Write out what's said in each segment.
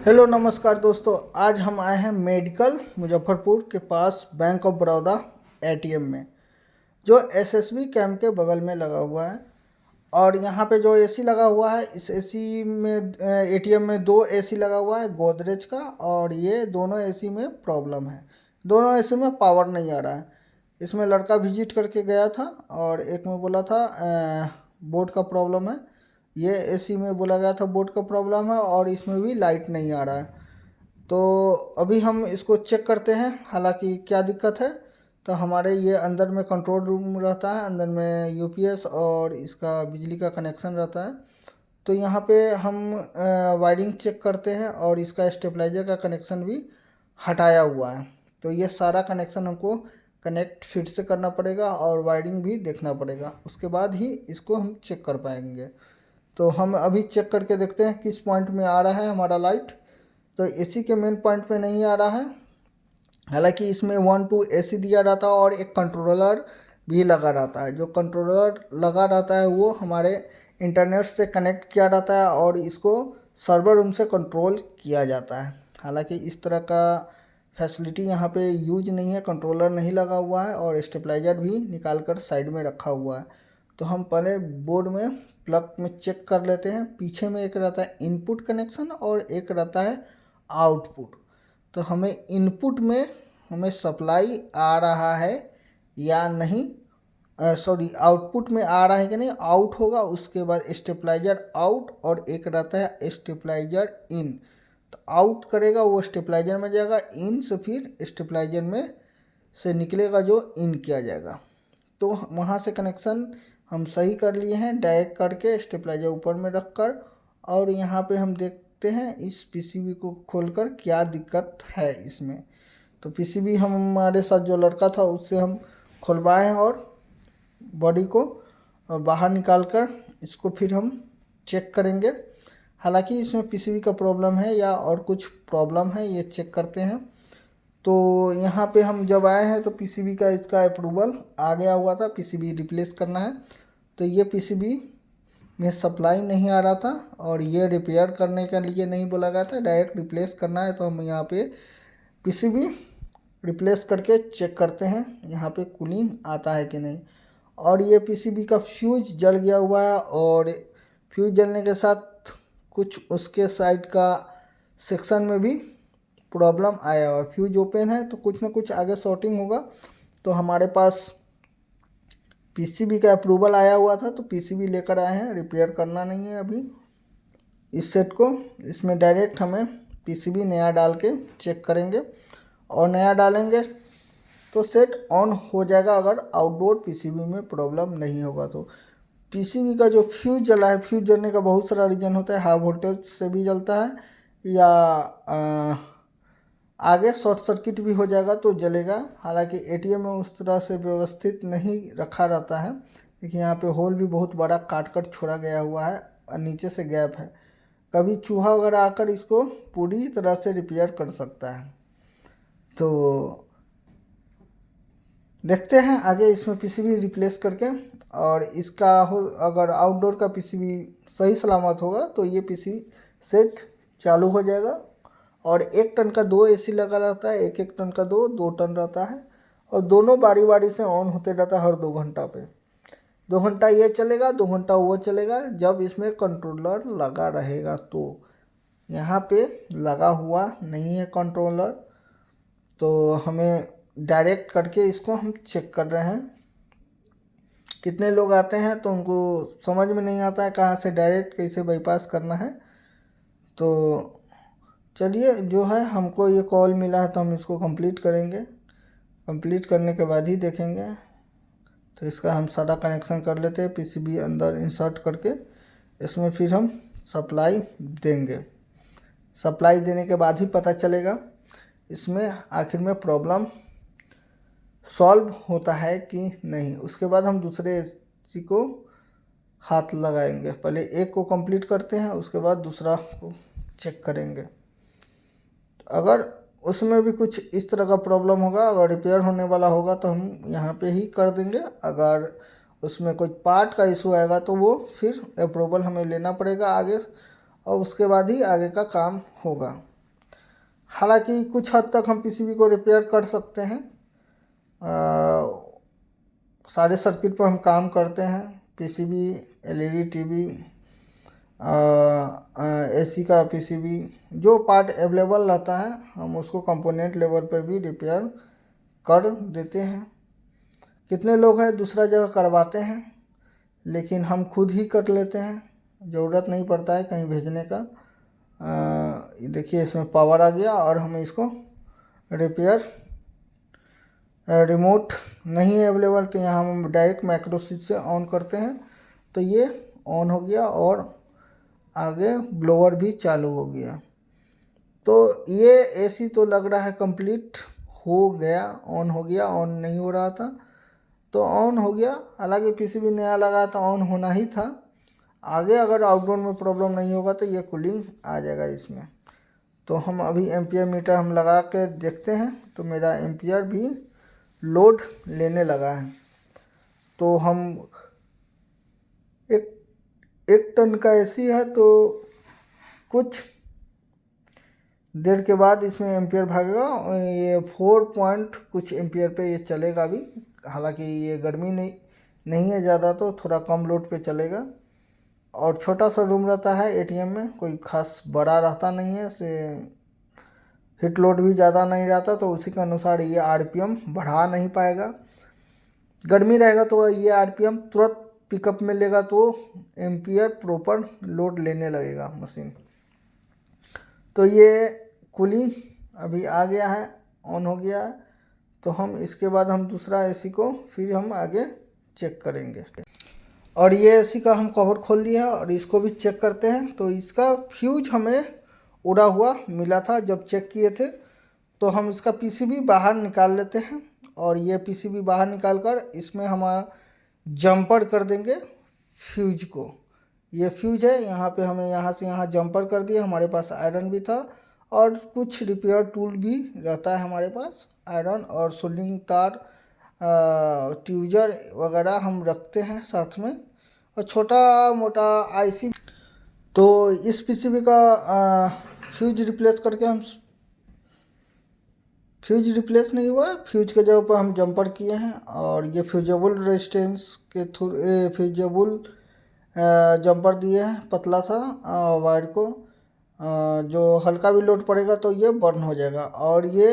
Hello नमस्कार दोस्तों। आज हम आए हैं मेडिकल मुजफ्फरपुर के पास बैंक ऑफ बड़ौदा एटीएम में, जो एसएसबी कैंप के बगल में लगा हुआ है। और यहाँ पे जो एसी लगा हुआ है, इस एसी में एटीएम में दो एसी लगा हुआ है गोदरेज का, और ये दोनों एसी में प्रॉब्लम है। दोनों एसी में पावर नहीं आ रहा है। इसमें लड़का विजिट करके गया था और एक में बोला था बोर्ड का प्रॉब्लम है। ये एसी में बोला गया था बोर्ड का प्रॉब्लम है, और इसमें भी लाइट नहीं आ रहा है। तो अभी हम इसको चेक करते हैं, हालांकि क्या दिक्कत है। तो हमारे ये अंदर में कंट्रोल रूम रहता है, अंदर में यूपीएस और इसका बिजली का कनेक्शन रहता है। तो यहाँ पे हम वायरिंग चेक करते हैं, और इसका स्टेबलाइजर का कनेक्शन भी हटाया हुआ है। तो ये सारा कनेक्शन हमको कनेक्ट फिर से करना पड़ेगा और वायरिंग भी देखना पड़ेगा, उसके बाद ही इसको हम चेक कर पाएंगे। तो हम अभी चेक करके देखते हैं किस पॉइंट में आ रहा है हमारा लाइट। तो एसी के मेन पॉइंट पे नहीं आ रहा है, हालांकि इसमें 1-2 एसी दिया रहता है और एक कंट्रोलर भी लगा रहता है। जो कंट्रोलर लगा रहता है वो हमारे इंटरनेट से कनेक्ट किया रहता है और इसको सर्वर रूम से कंट्रोल किया जाता है। हालांकि इस तरह का फैसिलिटी यहाँ पे यूज नहीं है, कंट्रोलर नहीं लगा हुआ है और स्टेबलाइजर भी निकाल कर साइड में रखा हुआ है। तो हम पहले बोर्ड में प्लग में चेक कर लेते हैं। पीछे में एक रहता है इनपुट कनेक्शन और एक रहता है आउटपुट। तो हमें इनपुट में हमें सप्लाई आ रहा है या नहीं, सॉरी आउटपुट में आ रहा है कि नहीं, आउट होगा। उसके बाद स्टेबलाइजर आउट और एक रहता है स्टेबलाइजर इन। तो आउट करेगा वो स्टेबलाइजर में जाएगा, इन से फिर स्टेबलाइजर में से निकलेगा जो इन किया जाएगा। तो वहाँ से कनेक्शन हम सही कर लिए हैं, डायरेक्ट करके स्टेबलाइजर ऊपर में रख कर। और यहाँ पे हम देखते हैं इस पीसीबी को खोलकर क्या दिक्कत है इसमें। तो पीसीबी हमारे साथ जो लड़का था उससे हम खुलवाए हैं और बॉडी को बाहर निकाल कर इसको फिर हम चेक करेंगे। हालांकि इसमें पीसीबी का प्रॉब्लम है या और कुछ प्रॉब्लम है, ये चेक करते हैं। तो यहाँ पे हम जब आए हैं तो पीसीबी का इसका अप्रूवल आ गया हुआ था, पीसीबी रिप्लेस करना है। तो ये पीसीबी में सप्लाई नहीं आ रहा था और ये रिपेयर करने के लिए नहीं बोला गया था, डायरेक्ट रिप्लेस करना है। तो हम यहाँ पे पीसीबी रिप्लेस करके चेक करते हैं यहाँ पे कूलिंग आता है कि नहीं। और ये पीसीबी का फ्यूज जल गया हुआ है, और फ्यूज जलने के साथ कुछ उसके साइड का सेक्शन में भी प्रॉब्लम आया हुआ है। फ्यूज ओपन है तो कुछ ना कुछ आगे शॉर्टिंग होगा। तो हमारे पास पीसीबी का अप्रूवल आया हुआ था, तो पीसीबी लेकर आए हैं। रिपेयर करना नहीं है अभी इस सेट को। इसमें डायरेक्ट हमें पीसीबी नया डाल के चेक करेंगे, और नया डालेंगे तो सेट ऑन हो जाएगा अगर आउटडोर पीसीबी में प्रॉब्लम नहीं होगा। तो पीसीबी का जो फ्यूज जला है, फ्यूज जलने का बहुत सारा रीज़न होता है। हाई वोल्टेज से भी जलता है, या आगे शॉर्ट सर्किट भी हो जाएगा तो जलेगा। हालांकि एटीएम में उस तरह से व्यवस्थित नहीं रखा रहता है। देखिए यहाँ पे होल भी बहुत बड़ा काट कर छोड़ा गया हुआ है और नीचे से गैप है। कभी चूहा वगैरह आकर इसको पूरी तरह से रिपेयर कर सकता है। तो देखते हैं आगे इसमें पीसीबी रिप्लेस करके। और इसका हो अगर आउटडोर का पीसीबी सही सलामत होगा तो ये पीसी सेट चालू हो जाएगा। और 1 टन का 2 एसी लगा रहता है, 1-1 टन का 2 टन रहता है, और दोनों बारी बारी से ऑन होते रहता है हर 2 घंटा पे। 2 घंटा ये चलेगा, 2 घंटा वो चलेगा, जब इसमें कंट्रोलर लगा रहेगा। तो यहाँ पे लगा हुआ नहीं है कंट्रोलर, तो हमें डायरेक्ट करके इसको हम चेक कर रहे हैं। कितने लोग आते हैं तो उनको समझ में नहीं आता है कहाँ से डायरेक्ट कैसे बाईपास करना है। तो चलिए, जो है हमको ये कॉल मिला है तो हम इसको कंप्लीट करेंगे। कंप्लीट करने के बाद ही देखेंगे। तो इसका हम सारा कनेक्शन कर लेते हैं, पीसीबी अंदर इंसर्ट करके इसमें फिर हम सप्लाई देंगे। सप्लाई देने के बाद ही पता चलेगा इसमें आखिर में प्रॉब्लम सॉल्व होता है कि नहीं। उसके बाद हम दूसरे एसी को हाथ लगाएंगे। पहले एक को कंप्लीट करते हैं, उसके बाद दूसरा को चेक करेंगे। अगर उसमें भी कुछ इस तरह का प्रॉब्लम होगा, अगर रिपेयर होने वाला होगा तो हम यहाँ पे ही कर देंगे। अगर उसमें कोई पार्ट का इशू आएगा तो वो फिर अप्रूवल हमें लेना पड़ेगा आगे, और उसके बाद ही आगे का काम होगा। हालांकि कुछ हद तक हम पीसीबी को रिपेयर कर सकते हैं। सारे सर्किट पर हम काम करते हैं। पीसीबी, एलईडी टीवी, एसी का पीसीबी, जो पार्ट अवेलेबल रहता है हम उसको कंपोनेंट लेवल पर भी रिपेयर कर देते हैं। कितने लोग हैं दूसरा जगह करवाते हैं, लेकिन हम खुद ही कर लेते हैं, ज़रूरत नहीं पड़ता है कहीं भेजने का। देखिए इसमें पावर आ गया और हमें इसको रिपेयर, रिमोट नहीं है अवेलेबल तो यहाँ हम डायरेक्ट माइक्रो स्विच से ऑन करते हैं तो ये ऑन हो गया और आगे ब्लोअर भी चालू हो गया। तो ये एसी तो लग रहा है कंप्लीट हो गया, ऑन हो गया। ऑन नहीं हो रहा था तो ऑन हो गया। हालांकि पीसीबी नया लगा तो ऑन होना ही था। आगे अगर आउटडोर में प्रॉब्लम नहीं होगा तो ये कूलिंग आ जाएगा इसमें। तो हम अभी एम्पियर मीटर हम लगा के देखते हैं तो मेरा एम्पियर भी लोड लेने लगा है। तो हम एक टन का एसी है तो कुछ देर के बाद इसमें एम्पियर भागेगा। ये 4 पॉइंट कुछ एम्पियर पे ये चलेगा अभी। हालांकि ये गर्मी नहीं है ज़्यादा तो थोड़ा कम लोड पे चलेगा। और छोटा सा रूम रहता है एटीएम में, कोई खास बड़ा रहता नहीं है, से हीट लोड भी ज़्यादा नहीं रहता तो उसी के अनुसार ये आरपीएम बढ़ा नहीं पाएगा। गर्मी रहेगा तो ये आरपीएम तुरंत पिकअप में लेगा तो एम्पियर प्रॉपर लोड लेने लगेगा मशीन। तो ये कूलिंग अभी आ गया है, ऑन हो गया है। तो हम इसके बाद हम दूसरा एसी को फिर हम आगे चेक करेंगे। और ये एसी का हम कवर खोल लिया और इसको भी चेक करते हैं। तो इसका फ्यूज हमें उड़ा हुआ मिला था जब चेक किए थे। तो हम इसका पीसीबी बाहर निकाल लेते हैं और ये पीसीबी बाहर निकाल कर इसमें हम जंपर कर देंगे फ्यूज को। ये फ्यूज है, यहाँ पे हमें यहाँ से यहाँ जंपर कर दिया। हमारे पास आयरन भी था और कुछ रिपेयर टूल भी रहता है हमारे पास, आयरन और सोल्डरिंग तार, ट्यूजर वगैरह हम रखते हैं साथ में, और छोटा मोटा आईसी। तो इस पीसीबी का फ्यूज रिप्लेस करके हम, फ्यूज रिप्लेस नहीं हुआ, फ्यूज के जगह पर हम जंपर किए हैं। और ये फ्यूजेबल रेजिस्टेंस के थ्रू फ्यूजेबल जंपर दिए हैं, पतला सा वायर को, जो हल्का भी लोड पड़ेगा तो ये बर्न हो जाएगा। और ये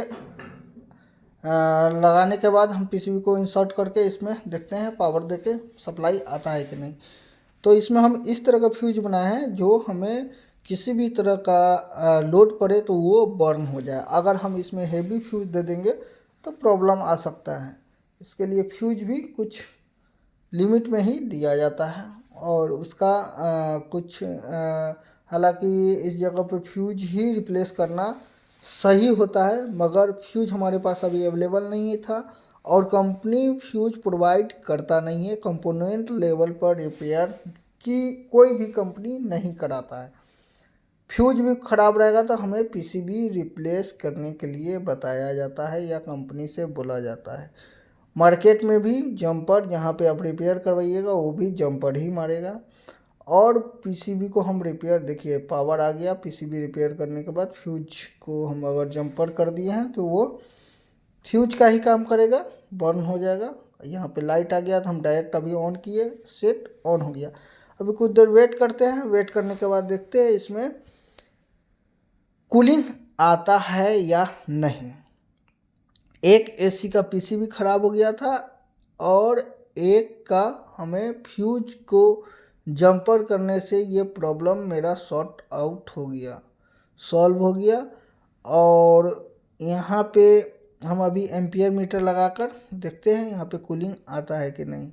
लगाने के बाद हम पीसीबी को इंसर्ट करके इसमें देखते हैं पावर देके सप्लाई आता है कि नहीं। तो इसमें हम इस तरह का फ्यूज बनाए हैं जो हमें किसी भी तरह का लोड पड़े तो वो बर्न हो जाए। अगर हम इसमें हेवी फ्यूज दे देंगे तो प्रॉब्लम आ सकता है। इसके लिए फ्यूज भी कुछ लिमिट में ही दिया जाता है और उसका कुछ हालांकि इस जगह पे फ्यूज ही रिप्लेस करना सही होता है, मगर फ्यूज हमारे पास अभी अवेलेबल नहीं था और कंपनी फ्यूज प्रोवाइड करता नहीं है। कंपोनेंट लेवल पर रिपेयर की कोई भी कंपनी नहीं कराता है। फ्यूज भी ख़राब रहेगा तो हमें पीसीबी रिप्लेस करने के लिए बताया जाता है या कंपनी से बोला जाता है। मार्केट में भी जंपर जहाँ पे आप रिपेयर करवाइएगा वो भी जंपर ही मारेगा। और पीसीबी को हम रिपेयर, देखिए पावर आ गया, पीसीबी रिपेयर करने के बाद फ्यूज को हम अगर जंपर कर दिए हैं तो वो फ्यूज का ही काम करेगा, बर्न हो जाएगा। यहाँ पे लाइट आ गया तो हम डायरेक्ट अभी ऑन किए, सेट ऑन हो गया। अभी कुछ देर वेट करते हैं, वेट करने के बाद देखते हैं इसमें कूलिंग आता है या नहीं। एक एसी का पीसीबी ख़राब हो गया था और एक का हमें फ्यूज को जंपर करने से ये प्रॉब्लम मेरा सॉर्ट आउट हो गया, सॉल्व हो गया। और यहाँ पे हम अभी एम्पियर मीटर लगाकर देखते हैं यहाँ पे कूलिंग आता है कि नहीं।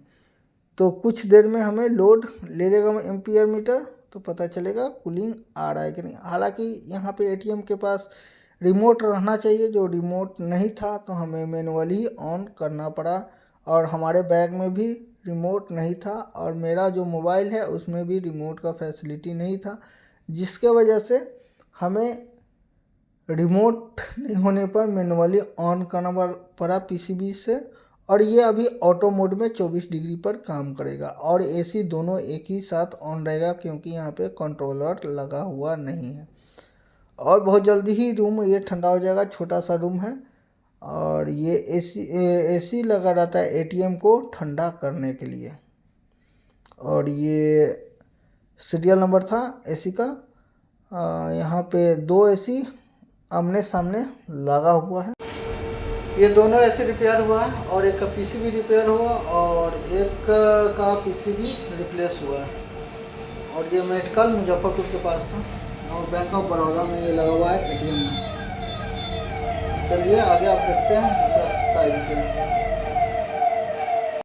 तो कुछ देर में हमें लोड ले लेगा एम्पियर मीटर तो पता चलेगा कूलिंग आ रहा है कि नहीं। हालांकि यहाँ पे एटीएम के पास रिमोट रहना चाहिए, जो रिमोट नहीं था तो हमें मैनुअली ऑन करना पड़ा। और हमारे बैग में भी रिमोट नहीं था और मेरा जो मोबाइल है उसमें भी रिमोट का फैसिलिटी नहीं था, जिसके वजह से हमें रिमोट नहीं होने पर मैनुअली ऑन करना पड़ा पीसीबी से। और ये अभी ऑटो मोड में 24 डिग्री पर काम करेगा और एसी दोनों एक ही साथ ऑन रहेगा क्योंकि यहाँ पे कंट्रोलर लगा हुआ नहीं है। और बहुत जल्दी ही रूम ये ठंडा हो जाएगा। छोटा सा रूम है और ये एसी लगा रहता है एटीएम को ठंडा करने के लिए। और ये सीरियल नंबर था एसी का। यहाँ पे 2 एसी आमने सामने लगा हुआ है। ये दोनों एसी रिपेयर हुआ है और एक का पीसी भी रिपेयर हुआ और एक का पीसी भी रिप्लेस हुआ है। और ये मेडिकल मुजफ्फरपुर के पास था और बैंक ऑफ बड़ौदा में ये लगा हुआ है एटीएम में। चलिए आगे आप देखते हैं दूसरा साइड पे।